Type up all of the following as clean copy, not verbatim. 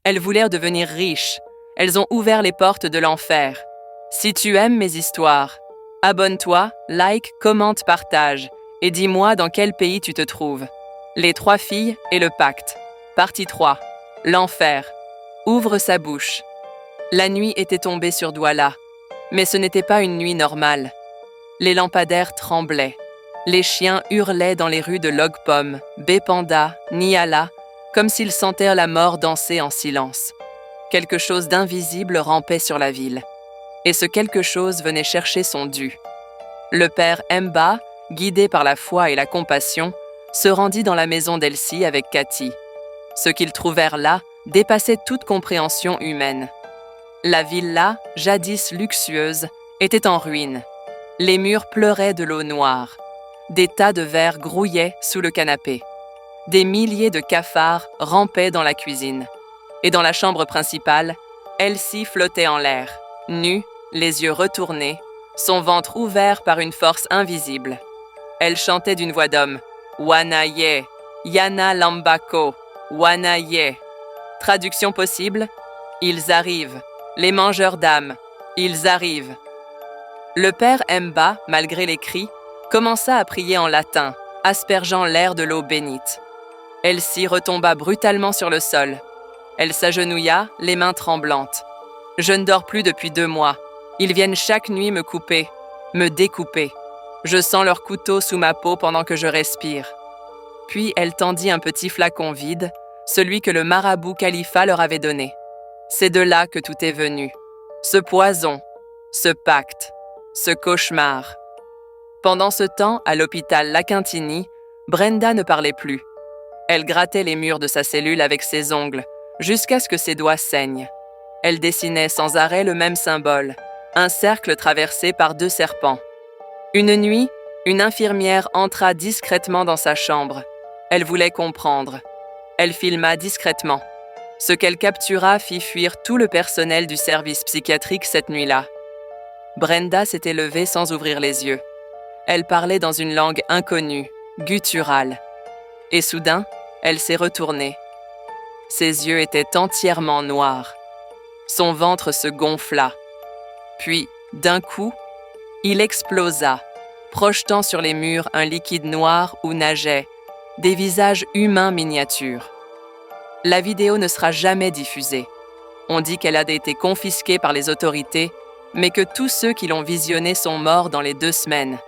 Elles voulaient devenir riches. Elles ont ouvert les portes de l'enfer. Si tu aimes mes histoires, abonne-toi, like, commente, partage et dis-moi dans quel pays tu te trouves. Les 3 filles et le pacte. Partie 3. L'enfer. Ouvre sa bouche. La nuit était tombée sur Douala, mais ce n'était pas une nuit normale. Les lampadaires tremblaient. Les chiens hurlaient dans les rues de Logpom, Bépanda, Niala, comme s'ils sentaient la mort danser en silence. Quelque chose d'invisible rampait sur la ville. Et ce quelque chose venait chercher son dû. Le père Mba, guidé par la foi et la compassion, se rendit dans la maison d'Elsie avec Cathy. Ce qu'ils trouvèrent là dépassait toute compréhension humaine. La villa, jadis luxueuse, était en ruine. Les murs pleuraient de l'eau noire. Des tas de verre grouillaient sous le canapé. Des milliers de cafards rampaient dans la cuisine. Et dans la chambre principale, Elsie flottait en l'air, nue, les yeux retournés, son ventre ouvert par une force invisible. Elle chantait d'une voix d'homme « Wanaye, Yana Lambako, Wanaye ». Traduction possible « Ils arrivent, les mangeurs d'âmes, ils arrivent ». Le père Mba, malgré les cris, commença à prier en latin, aspergeant l'air de l'eau bénite. Elsie retomba brutalement sur le sol. Elle s'agenouilla, les mains tremblantes. « Je ne dors plus depuis 2 mois. Ils viennent chaque nuit me couper, me découper. Je sens leurs couteaux sous ma peau pendant que je respire. » Puis elle tendit un petit flacon vide, celui que le marabout Khalifa leur avait donné. C'est de là que tout est venu. Ce poison, ce pacte, ce cauchemar. Pendant ce temps, à l'hôpital Lakintini, Brenda ne parlait plus. Elle grattait les murs de sa cellule avec ses ongles, jusqu'à ce que ses doigts saignent. Elle dessinait sans arrêt le même symbole, un cercle traversé par 2 serpents. Une nuit, une infirmière entra discrètement dans sa chambre. Elle voulait comprendre. Elle filma discrètement. Ce qu'elle captura fit fuir tout le personnel du service psychiatrique cette nuit-là. Brenda s'était levée sans ouvrir les yeux. Elle parlait dans une langue inconnue, gutturale. Et soudain, elle s'est retournée. Ses yeux étaient entièrement noirs. Son ventre se gonfla. Puis, d'un coup, il explosa, projetant sur les murs un liquide noir où nageaient des visages humains miniatures. La vidéo ne sera jamais diffusée. On dit qu'elle a été confisquée par les autorités, mais que tous ceux qui l'ont visionnée sont morts dans les 2 semaines.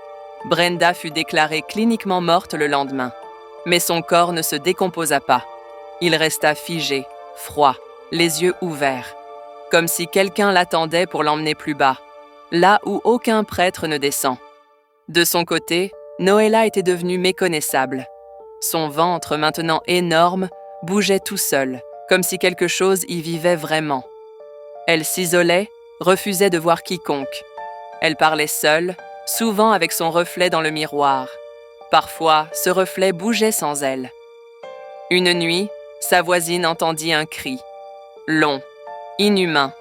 Brenda fut déclarée cliniquement morte le lendemain. Mais son corps ne se décomposa pas. Il resta figé, froid, les yeux ouverts, comme si quelqu'un l'attendait pour l'emmener plus bas, là où aucun prêtre ne descend. De son côté, Noëlla était devenue méconnaissable. Son ventre, maintenant énorme, bougeait tout seul, comme si quelque chose y vivait vraiment. Elle s'isolait, refusait de voir quiconque. Elle parlait seule, souvent avec son reflet dans le miroir. Parfois, ce reflet bougeait sans elle. Une nuit, sa voisine entendit un cri, long, inhumain.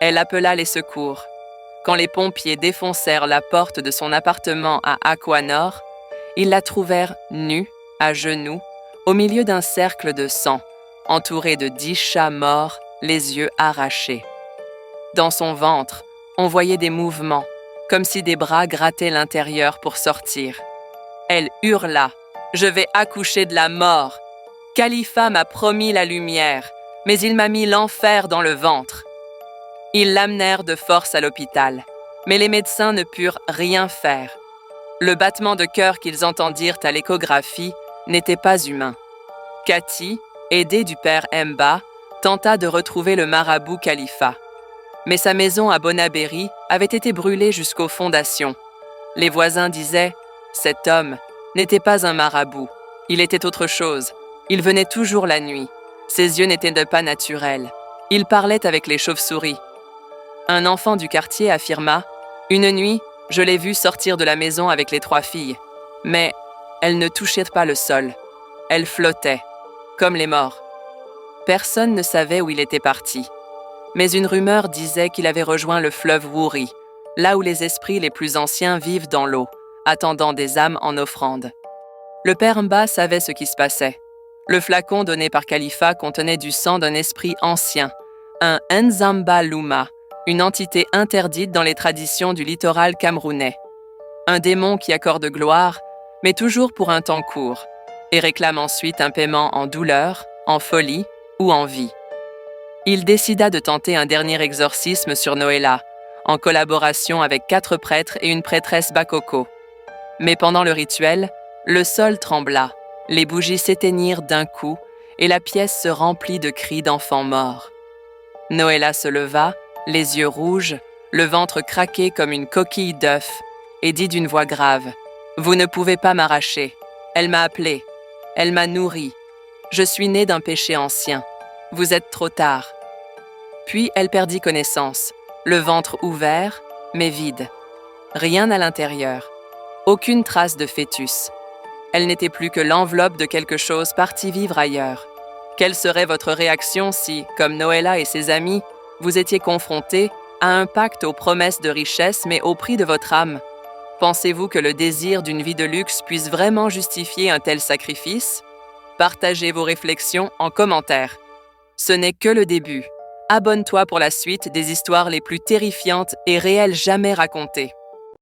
Elle appela les secours. Quand les pompiers défoncèrent la porte de son appartement à Aquanor, ils la trouvèrent nue, à genoux, au milieu d'un cercle de sang, entourée de 10 chats morts, les yeux arrachés. Dans son ventre, on voyait des mouvements, comme si des bras grattaient l'intérieur pour sortir. Elle hurla « Je vais accoucher de la mort. Khalifa m'a promis la lumière, mais il m'a mis l'enfer dans le ventre. » Ils l'amenèrent de force à l'hôpital, mais les médecins ne purent rien faire. Le battement de cœur qu'ils entendirent à l'échographie n'était pas humain. Cathy, aidée du père Mba, tenta de retrouver le marabout Khalifa. Mais sa maison à Bonabéry avait été brûlée jusqu'aux fondations. Les voisins disaient « Cet homme n'était pas un marabout, il était autre chose. Il venait toujours la nuit. Ses yeux n'étaient pas naturels. Il parlait avec les chauves-souris. » Un enfant du quartier affirma « Une nuit, je l'ai vu sortir de la maison avec les 3 filles. Mais elle ne touchait pas le sol. Elle flottait, comme les morts. » Personne ne savait où il était parti. Mais une rumeur disait qu'il avait rejoint le fleuve Wouri, là où les esprits les plus anciens vivent dans l'eau, attendant des âmes en offrande. Le père Mba savait ce qui se passait. Le flacon donné par Khalifa contenait du sang d'un esprit ancien, un Nzamba Luma, une entité interdite dans les traditions du littoral camerounais. Un démon qui accorde gloire, mais toujours pour un temps court, et réclame ensuite un paiement en douleur, en folie ou en vie. Il décida de tenter un dernier exorcisme sur Noëlla, en collaboration avec 4 prêtres et une prêtresse Bakoko. Mais pendant le rituel, le sol trembla, les bougies s'éteignirent d'un coup et la pièce se remplit de cris d'enfants morts. Noëlla se leva, les yeux rouges, le ventre craqué comme une coquille d'œuf, et dit d'une voix grave « Vous ne pouvez pas m'arracher. Elle m'a appelé. Elle m'a nourri. Je suis née d'un péché ancien. Vous êtes trop tard. » Puis elle perdit connaissance, le ventre ouvert, mais vide. Rien à l'intérieur. Aucune trace de fœtus. Elle n'était plus que l'enveloppe de quelque chose parti vivre ailleurs. Quelle serait votre réaction si, comme Noëlla et ses amis, vous étiez confrontés à un pacte aux promesses de richesse mais au prix de votre âme? Pensez-vous que le désir d'une vie de luxe puisse vraiment justifier un tel sacrifice? Partagez vos réflexions en commentaire. Ce n'est que le début. Abonne-toi pour la suite des histoires les plus terrifiantes et réelles jamais racontées.